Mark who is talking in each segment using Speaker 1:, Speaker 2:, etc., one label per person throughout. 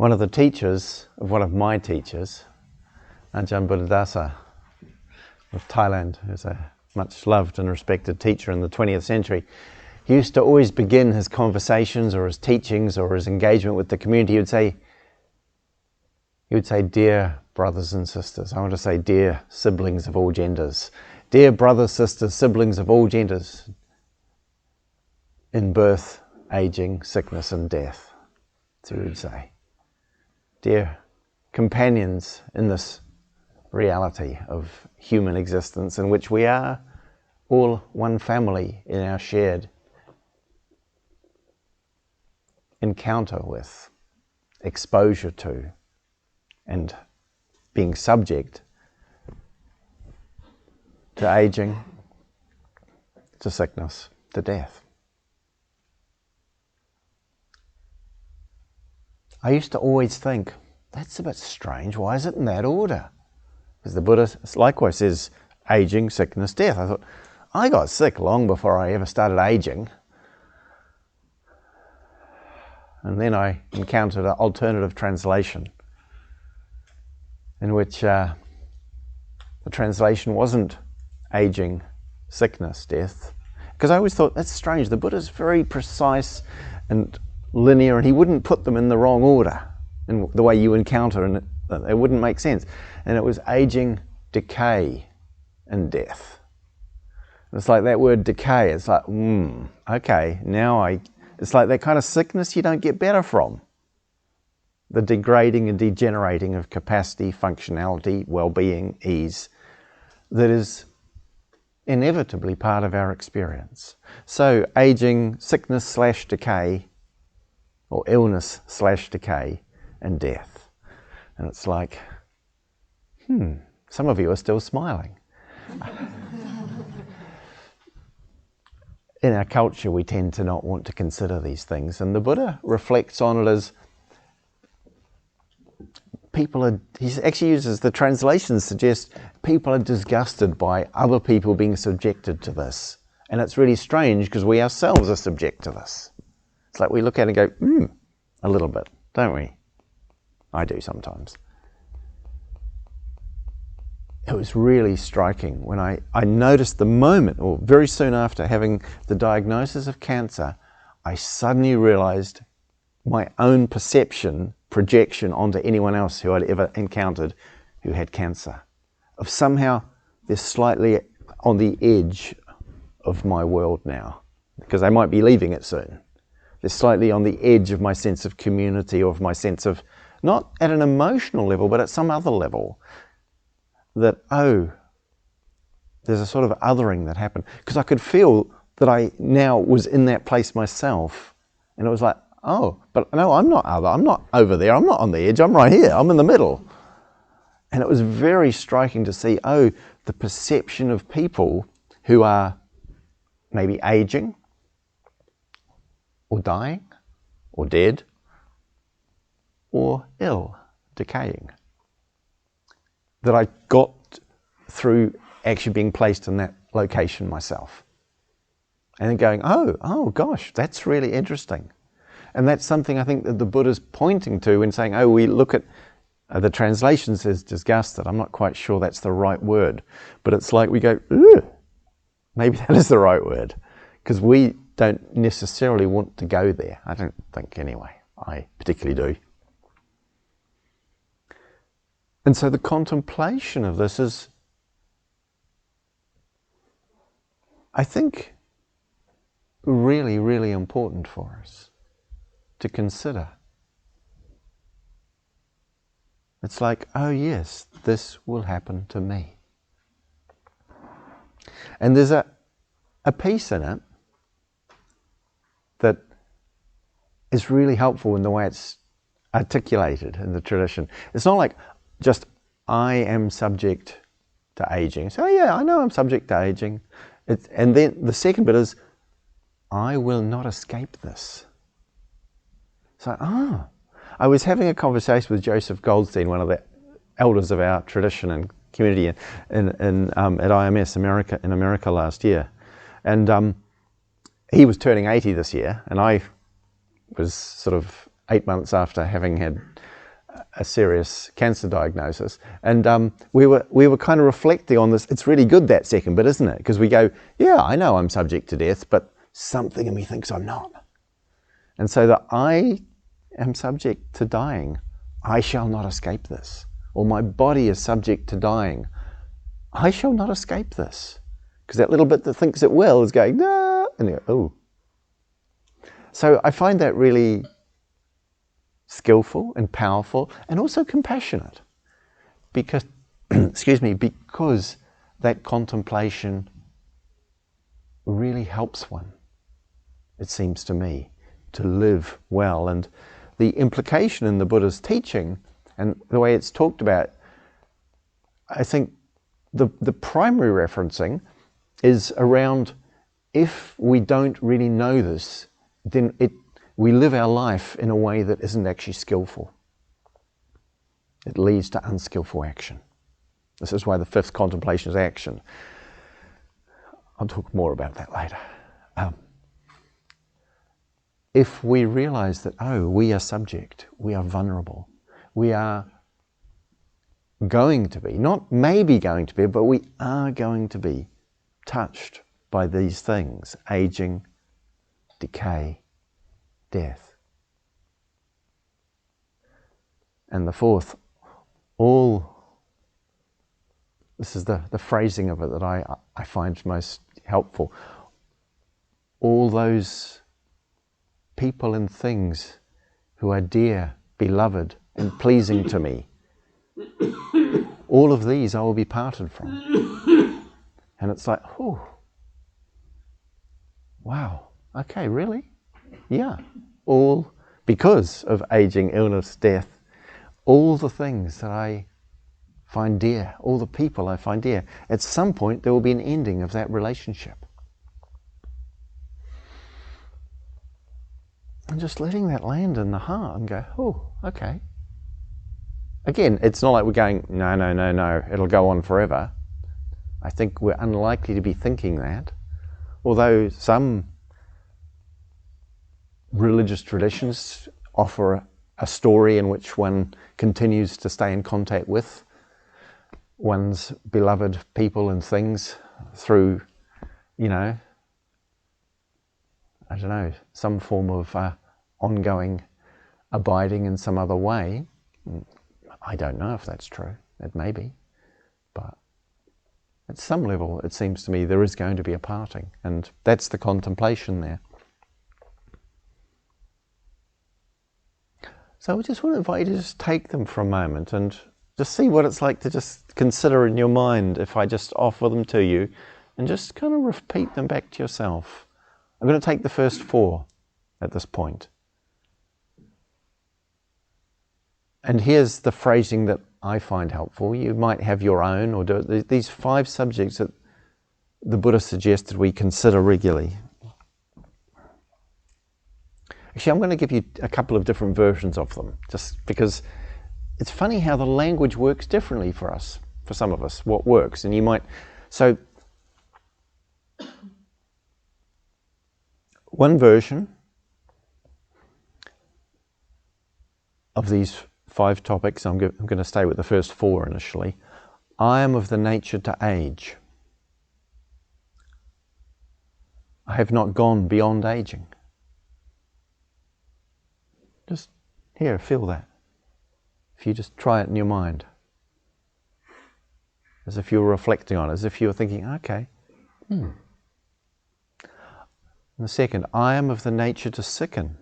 Speaker 1: One of the teachers of one of my teachers, Ajahn Buddhadasa of Thailand, who's a much loved and respected teacher in the 20th century, he used to always begin his conversations or his teachings or his engagement with the community. He would say, "Dear brothers and sisters," I want to say dear siblings of all genders, "Dear brothers, sisters, siblings of all genders, in birth, aging, sickness and death." So he would say, "Dear companions in this reality of human existence in which we are all one family in our shared encounter with, exposure to, and being subject to aging, to sickness, to death." I used to always think, that's a bit strange, why is it in that order? Because the Buddha likewise says aging, sickness, death. I thought, I got sick long before I ever started aging. And then I encountered an alternative translation in which the translation wasn't aging, sickness, death. Because I always thought, that's strange, the Buddha's very precise and linear, and he wouldn't put them in the wrong order in the way you encounter, and it wouldn't make sense. And it was aging, decay, and death. It's like that word decay, it's like, okay, it's like that kind of sickness you don't get better from. The degrading and degenerating of capacity, functionality, well-being, ease, that is inevitably part of our experience. So aging, sickness / decay, or illness / decay, and death. And it's like, some of you are still smiling. In our culture, we tend to not want to consider these things. And the Buddha reflects on it as he actually uses the translations suggest people are disgusted by other people being subjected to this. And it's really strange because we ourselves are subject to this. It's like we look at it and go, a little bit, don't we? I do sometimes. It was really striking when I noticed the moment, or very soon after having the diagnosis of cancer, I suddenly realized my own perception, projection onto anyone else who I'd ever encountered who had cancer. Of somehow they're slightly on the edge of my world now, because I might be leaving it soon. They're slightly on the edge of my sense of community, or of my sense of, not at an emotional level, but at some other level. That, there's a sort of othering that happened. Because I could feel that I now was in that place myself. And it was like, but no, I'm not other. I'm not over there. I'm not on the edge. I'm right here. I'm in the middle. And it was very striking to see, the perception of people who are maybe aging, or dying, or dead, or ill, decaying. That I got through actually being placed in that location myself. And then going, oh gosh, that's really interesting. And that's something I think that the Buddha's pointing to in saying, we look at, the translation says disgusted. I'm not quite sure that's the right word. But it's like we go, maybe that is the right word. Because we don't necessarily want to go there. I don't think anyway. I particularly do. And so the contemplation of this is, I think, really, really important for us to consider. It's like, yes, this will happen to me. And there's a piece in it that is really helpful in the way it's articulated in the tradition. It's not like just, I am subject to aging. So I know I'm subject to aging. And then the second bit is, I will not escape this. So, I was having a conversation with Joseph Goldstein, one of the elders of our tradition and community at IMS in America last year. And he was turning 80 this year, and I was sort of 8 months after having had a serious cancer diagnosis, and we were kind of reflecting on this. It's really good, that second bit, isn't it? Because we go, yeah, I know I'm subject to death, but something in me thinks I'm not. And so that I am subject to dying, I shall not escape this. Or my body is subject to dying, I shall not escape this. Because that little bit that thinks it will is going, no, and you go, oh. So I find that really skillful and powerful and also compassionate. Because, excuse me, because that contemplation really helps one, it seems to me, to live well. And the implication in the Buddha's teaching and the way it's talked about, I think the primary referencing is around, if we don't really know this, then we live our life in a way that isn't actually skillful. It leads to unskillful action. This is why the fifth contemplation is action. I'll talk more about that later. If we realize that, oh, we are subject, we are vulnerable, we are going to be, not maybe going to be, but we are going to be touched by these things: aging, decay, death. And the fourth, this is the phrasing of it that I find most helpful. All those people and things who are dear, beloved, and pleasing to me, all of these I will be parted from. And it's like, oh, wow, okay, really? Yeah, all because of aging, illness, death, all the things that I find dear, all the people I find dear, at some point there will be an ending of that relationship. And just letting that land in the heart and go, oh, okay. Again, it's not like we're going, no, it'll go on forever. I think we're unlikely to be thinking that, although some religious traditions offer a story in which one continues to stay in contact with one's beloved people and things through, some form of ongoing abiding in some other way. I don't know if that's true. It may be. But at some level, it seems to me there is going to be a parting. And that's the contemplation there. So I just want to invite you to just take them for a moment and just see what it's like to just consider in your mind if I just offer them to you and just kind of repeat them back to yourself. I'm going to take the first 4 at this point. And here's the phrasing that I find helpful. You might have your own or do it. These 5 subjects that the Buddha suggested we consider regularly. Actually, I'm going to give you a couple of different versions of them, just because it's funny how the language works differently for us, for some of us, what works. And you might, so one version of these 5 topics, I'm going to stay with the first 4 initially. I am of the nature to age. I have not gone beyond aging. Just here, feel that. If you just try it in your mind, as if you were reflecting on it, as if you were thinking, okay. And the second, I am of the nature to sicken.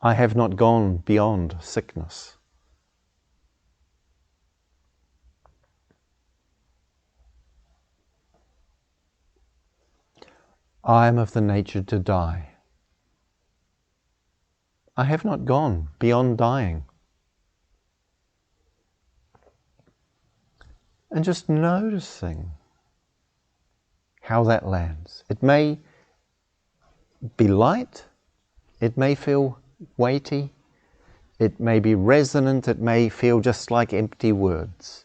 Speaker 1: I have not gone beyond sickness. I am of the nature to die. I have not gone beyond dying. And just noticing how that lands. It may be light, it may feel weighty, it may be resonant, it may feel just like empty words.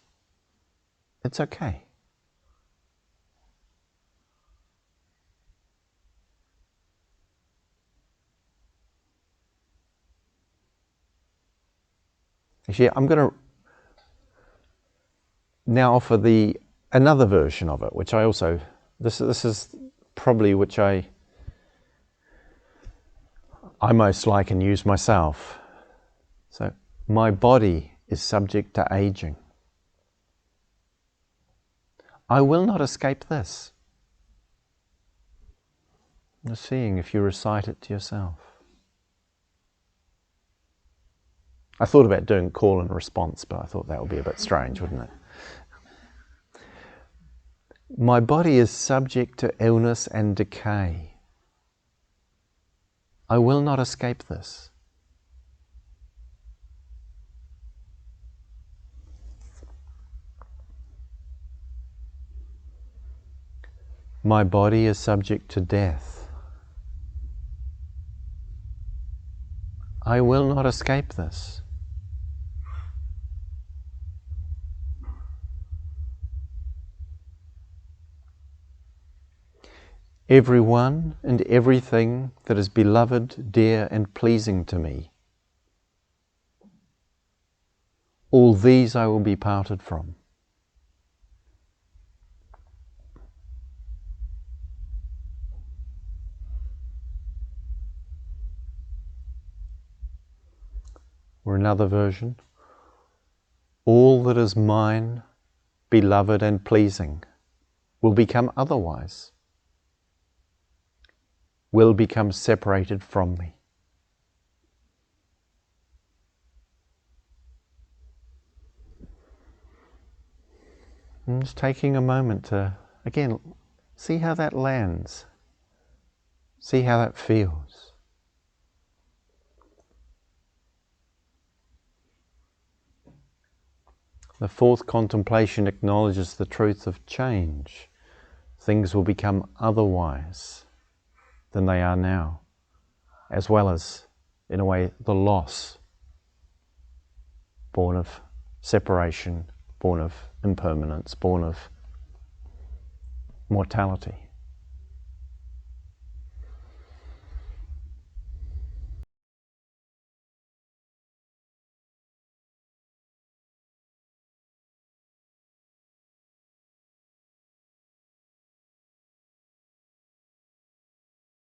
Speaker 1: It's okay. Actually, I'm going to now offer another version of it, which I also, this is probably which I most like and use myself. So, my body is subject to aging. I will not escape this. Just seeing if you recite it to yourself. I thought about doing call and response, but I thought that would be a bit strange, wouldn't it? My body is subject to illness and decay. I will not escape this. My body is subject to death. I will not escape this. Everyone and everything that is beloved, dear and pleasing to me, all these I will be parted from. Or another version, all that is mine, beloved and pleasing, will become otherwise, will become separated from me. And just taking a moment to, again, see how that lands, see how that feels. The fourth contemplation acknowledges the truth of change. Things will become otherwise than they are now, as well as, in a way, the loss born of separation, born of impermanence, born of mortality.